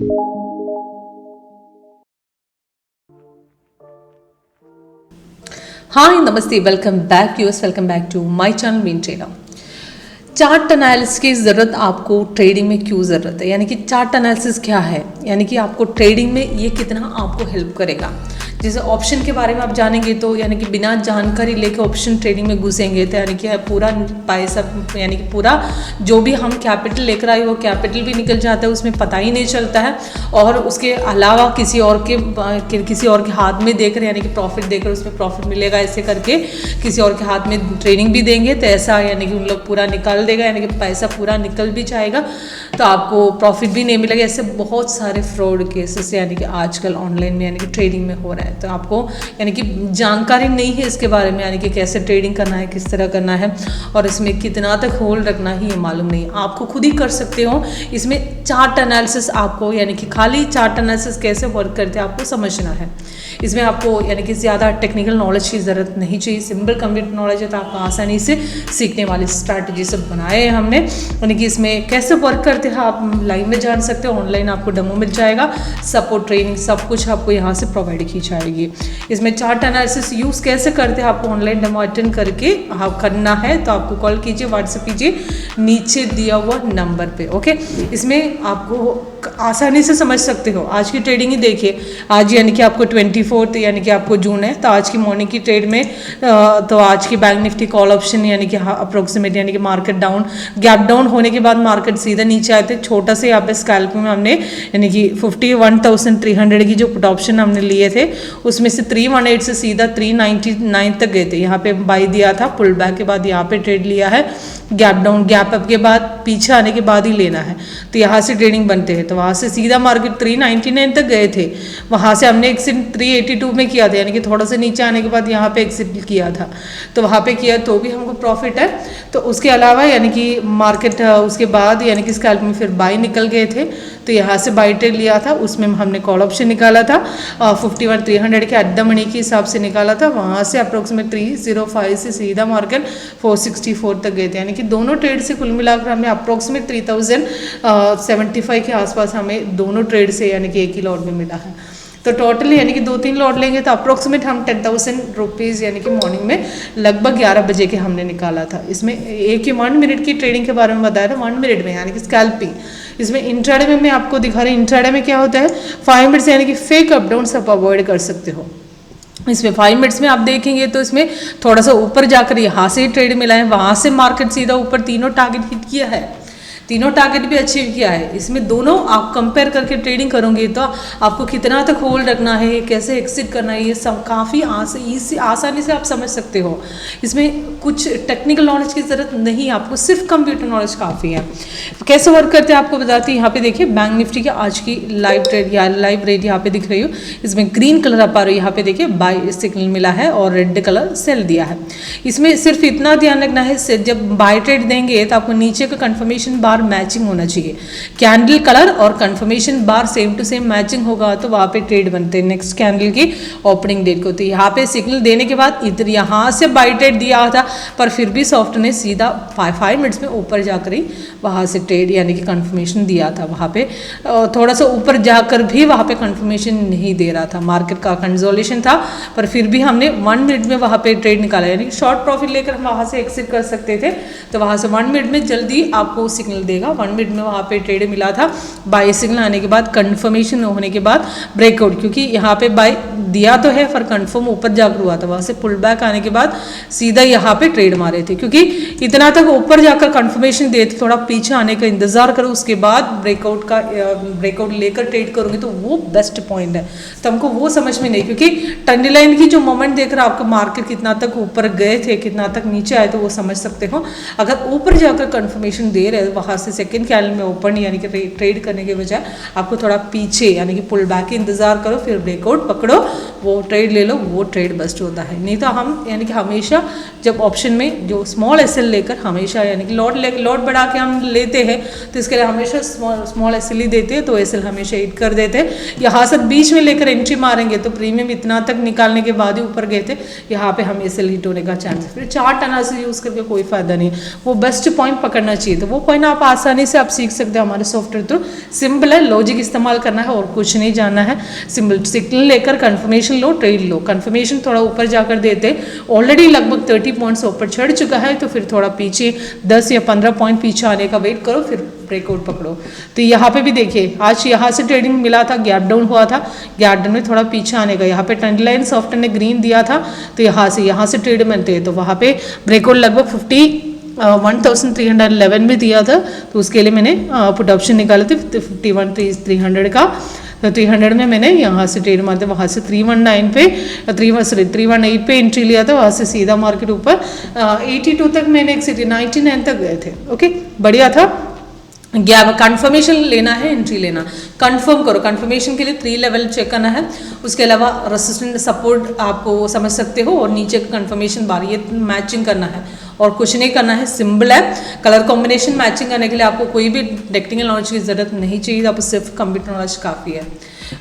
हाय नमस्ते, welcome back us, welcome back to my channel win trader. Chart analysis की ज़रूरत आपको ट्रेडिंग में क्यों ज़रूरत है, यानी कि चार्ट एनालिसिस क्या है, यानी कि आपको ट्रेडिंग में ये कितना आपको हेल्प करेगा। जैसे ऑप्शन के बारे में आप जानेंगे तो यानी कि बिना जानकारी लेके ऑप्शन ट्रेडिंग में घुसेंगे तो यानी कि पूरा पैसा, यानी कि पूरा जो भी हम कैपिटल लेकर आए वो कैपिटल भी निकल जाता है, उसमें पता ही नहीं चलता है। और उसके अलावा किसी और के हाथ में देकर, यानी कि प्रॉफिट देकर उसमें प्रॉफिट मिलेगा, ऐसे करके किसी और के हाथ में ट्रेनिंग भी देंगे तो ऐसा यानी कि उन लोग पूरा निकाल देगा, यानी कि पैसा पूरा निकल भी जाएगा तो आपको प्रॉफिट भी नहीं मिलेगा। ऐसे बहुत सारे फ्रॉड केसेस यानी कि आजकल ऑनलाइन में यानी कि ट्रेडिंग में हो रहा है। तो आपको यानी कि जानकारी नहीं है इसके बारे में, यानी कि कैसे ट्रेडिंग करना है, किस तरह करना है और इसमें कितना तक होल्ड रखना ही ये मालूम नहीं। आपको खुद ही कर सकते हो। इसमें चार्ट एनालिसिस आपको, यानी कि खाली चार्ट एनालिसिस कैसे वर्क करते हैं आपको समझना है। इसमें आपको यानी कि ज़्यादा टेक्निकल नॉलेज की ज़रूरत नहीं चाहिए, सिंपल कंप्यूटर नॉलेज है तो आपको आसानी से सीखने वाली स्ट्रैटेजी सब बनाए हैं हमने। यानी कि इसमें कैसे वर्क करते हैं आप लाइव में जान सकते हो, ऑनलाइन आपको डेमो मिल जाएगा, सपोर्ट ट्रेनिंग सब कुछ आपको यहाँ से प्रोवाइड की जाएगी। इसमें चार्ट एनालिसिस यूज़ कैसे करते हैं आपको ऑनलाइन डेमो अटेंड करके आप करना है तो आपको कॉल कीजिए, व्हाट्सएप कीजिए नीचे दिया हुआ नंबर पे। ओके, इसमें आपको आसानी से समझ सकते हो। आज की ट्रेडिंग ही देखिए, आज यानी कि आपको 24 यानी कि आपको जून है तो आज की मॉर्निंग की ट्रेड में तो आज की बैंक निफ्टी कॉल ऑप्शन यानी कि अप्रोक्सीमेट यानी कि मार्केट डाउन, गैप डाउन होने के बाद मार्केट सीधा नीचे आए थे। छोटा से यहाँ पे स्कैल्प में हमने यानी कि 51,300 की जो पुट ऑप्शन हमने लिए थे उसमें से 318 से सीधा 399 तक गए थे। यहाँ पे बाई दिया था, पुल बैक के बाद यहाँ पे ट्रेड लिया है, गैप डाउन गैप अप के बाद पीछे आने के बाद ही लेना है तो यहाँ से ट्रेडिंग बनते हैं। तो वहाँ से सीधा मार्केट 399 तक गए थे, वहाँ से हमने एक्सिट 382 में किया था, यानी कि थोड़ा सा नीचे आने के बाद यहाँ पे एक्सिट किया था तो वहाँ पे किया तो भी हमको प्रॉफिट है। तो उसके अलावा यानी कि मार्केट उसके बाद यानी कि स्कैल्प में फिर बाई निकल गए थे तो यहाँ से बाई ट्रेड लिया था, उसमें हमने कॉल ऑप्शन निकाला था 51,300 के अड्डा मनी के हिसाब से निकाला था। वहाँ से अप्रोक्सीमेट 305 से सीधा मार्केट 464 तक गए थे, यानी कि दोनों ट्रेड से कुल मिलाकर हमें अप्रोक्सीमेट 3075 के आसपास हमें दोनों ट्रेड से यानी कि एक ही लॉट में मिला है। तो टोटल यानी कि 2-3 लॉट लेंगे तो अप्रोक्सीमेट हम 10,000 रुपीज़ यानी कि मॉर्निंग में लगभग 11 बजे के हमने निकाला था। इसमें एक ही 1 मिनट की ट्रेडिंग के बारे में बताया था, 1 मिनट में यानी कि स्कैल्पिंग। इसमें इंट्राडे में मैं आपको दिखा रही हूँ, इंट्राडे में क्या होता है 5 मिनट्स यानी कि फेक अप डाउन आप अवॉइड कर सकते हो। इसमें 5 मिनट्स में आप देखेंगे तो इसमें थोड़ा सा ऊपर जाकर यहाँ से ट्रेड मिला है, वहाँ से मार्केट सीधा ऊपर तीनों टारगेट हिट किया है, तीनों टारगेट भी अचीव किया है। इसमें दोनों आप कंपेयर करके ट्रेडिंग करोगे तो आपको कितना तक होल्ड रखना है, कैसे एक्सिट करना है, ये सब काफ़ी आसानी से आप समझ सकते हो। इसमें कुछ टेक्निकल नॉलेज की ज़रूरत नहीं, आपको सिर्फ कंप्यूटर नॉलेज काफ़ी है। कैसे वर्क करते हैं आपको बताती हूँ। यहाँ पे देखिए बैंक निफ्टी की आज की लाइव ट्रेड या लाइव रेट यहाँ पे दिख रही हो, इसमें ग्रीन कलर आप आ रही हो, यहाँ पे देखिए बाय सिग्नल मिला है और रेड कलर सेल दिया है। इसमें सिर्फ इतना ध्यान रखना है, जब बाय ट्रेड देंगे तो आपको नीचे का कन्फर्मेशन बार मैचिंग होना चाहिए, कैंडल कलर और confirmation bar same to same matching होगा तो वहाँ पे ट्रेड बनते हैं नेक्स्ट कैंडल की ओपनिंग डेट को। तो यहाँ पे सिग्नल देने के बाद इधर यहाँ से बाई ट्रेड दिया था पर फिर भी सॉफ्ट ने सीधा 5 मिनट्स में ऊपर जाकर ही वहाँ से ट्रेड यानी कि कंफर्मेशन दिया था। वहाँ पे थोड़ा सा ऊपर जाकर भी वहाँ पे कंफर्मेशन नहीं दे रहा था, मार्केट का कंसोलिडेशन था पर फिर भी हमने 1 मिनट में वहाँ पे ट्रेड निकाला, यानी कि शॉर्ट प्रॉफिट लेकर हम वहाँ से एक्सिट कर सकते थे। तो वहाँ से 1 मिनट में जल्दी आपको सिग्नल देगा, 1 मिनट में वहाँ पे ट्रेड मिला था। बाई सिग्नल आने के बाद कंफर्मेशन होने के बाद ब्रेकआउट, क्योंकि यहाँ पे बाई दिया तो है पर कंफर्म ऊपर जाकर हुआ था, वहाँ से पुल बैक आने के बाद सीधा यहाँ पे ट्रेड मारे थे, क्योंकि इतना तक ऊपर जाकर कंफर्मेशन देते थोड़ा पीछे आने का इंतजार करो, उसके बाद ब्रेकआउट लेकर ट्रेड करोगे तो वो बेस्ट पॉइंट है। तो हमको वो समझ में नहीं, क्योंकि ट्रेंड लाइन की जो मोमेंट देख रहा आपको मार्केट कितना तक ऊपर गए थे कितना तक नीचे आए तो वो समझ सकते हो। अगर ऊपर जाकर कंफर्मेशन दे रहे वहाँ से सेकेंड कैंडल में ओपन यानी कि ट्रेड करने के बजाय आपको थोड़ा पीछे यानी कि पुल बैक इंतजार करो, फिर ब्रेकआउट पकड़ो वो ट्रेड ले लो, वो ट्रेड बेस्ट होता है। नहीं तो हम यानी कि हमेशा जब ऑप्शन में जो स्मॉल एसएल लेकर हमेशा यानी कि लॉट बढ़ा के हम लेते हैं तो इसके लिए हमेशा स्मॉल एसएल ही देते हैं, तो एसएल हमेशा हिट कर देते हैं। यहाँ से बीच में लेकर एंट्री मारेंगे तो प्रीमियम इतना तक निकालने के बाद ही ऊपर गए थे, यहाँ पे हम एसएल हिट होने का चांस है। फिर चार्ट एनालिसिस यूज़ करके कोई फायदा नहीं, वो बेस्ट पॉइंट पकड़ना चाहिए। तो वो पॉइंट आप आसानी से आप सीख सकते हो हमारे सॉफ्टवेयर थ्रू। सिंपल है, लॉजिक इस्तेमाल करना है और कुछ नहीं जानना है। सिंपल सिग्नल लेकर कंफर्मेशन लो, ट्रेड लो। कंफर्मेशन थोड़ा ऊपर जाकर देते, ऑलरेडी लगभग 30 पॉइंट्स ऊपर चढ़ चुका है, तो फिर थोड़ा पीछे 10 या 15 पॉइंट पीछे आने का वेट करो, फिर ब्रेकआउट पकड़ो। तो यहाँ पे भी देखिए आज यहाँ से ट्रेडिंग मिला था, गैप डाउन हुआ था, गैप डाउन में थोड़ा पीछे आने का, यहाँ पे ट्रेंड लाइन सॉफ्टवेयर ने ग्रीन दिया था, तो यहाँ से ट्रेड मिलते हैं, तो वहाँ पे ब्रेकआउट लगभग 1311 में दिया था, तो उसके लिए मैंने पुट ऑप्शन निकाले थे 51,300 का। तो 300 में मैंने यहाँ से ट्रेड मारते, वहाँ से 318 पे 318 पे एंट्री लिया था, वहाँ से सीधा मार्केट ऊपर 82 तक मैंने एक सिटी 99 तक गए थे। ओके, बढ़िया था। गैप कंफर्मेशन लेना है, एंट्री लेना, कंफर्म करो। कंफर्मेशन के लिए 3 लेवल चेक करना है, उसके अलावा रेसिस्टेंट सपोर्ट आपको समझ सकते हो, और नीचे कंफर्मेशन बार ये मैचिंग करना है और कुछ नहीं करना है। सिंपल है, कलर कॉम्बिनेशन मैचिंग करने के लिए आपको कोई भी टेक्निकल नॉलेज की ज़रूरत नहीं चाहिए, आपको सिर्फ कंप्यूटर नॉलेज काफ़ी है।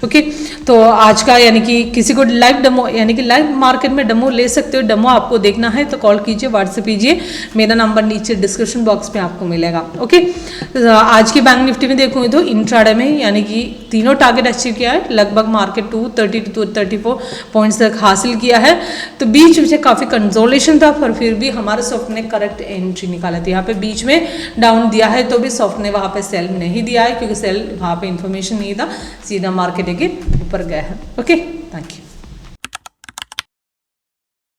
ओके, तो आज का यानी कि किसी को लाइव डेमो यानी कि लाइव मार्केट में डेमो ले सकते हो। डेमो आपको देखना है तो कॉल कीजिए, व्हाट्सएप कीजिए, मेरा नंबर नीचे डिस्क्रिप्शन बॉक्स में आपको मिलेगा। ओके, तो आज की बैंक निफ्टी में देखूँगी तो इंट्राडे में यानी कि तीनों टारगेट अचीव किया है, लगभग मार्केट 230 to 234 पॉइंट्स तक हासिल किया है। तो बीच में काफ़ी कंसोलेशन था, पर फिर भी हमारे सॉफ्ट ने करेक्ट एंट्री निकाला था। यहाँ पे बीच में डाउन दिया है तो भी सॉफ्ट ने वहाँ पे सेल नहीं दिया है, क्योंकि सेल वहाँ पे इंफॉर्मेशन नहीं था, सीधा मार्केट ऊपर गया है। Okay, thank you.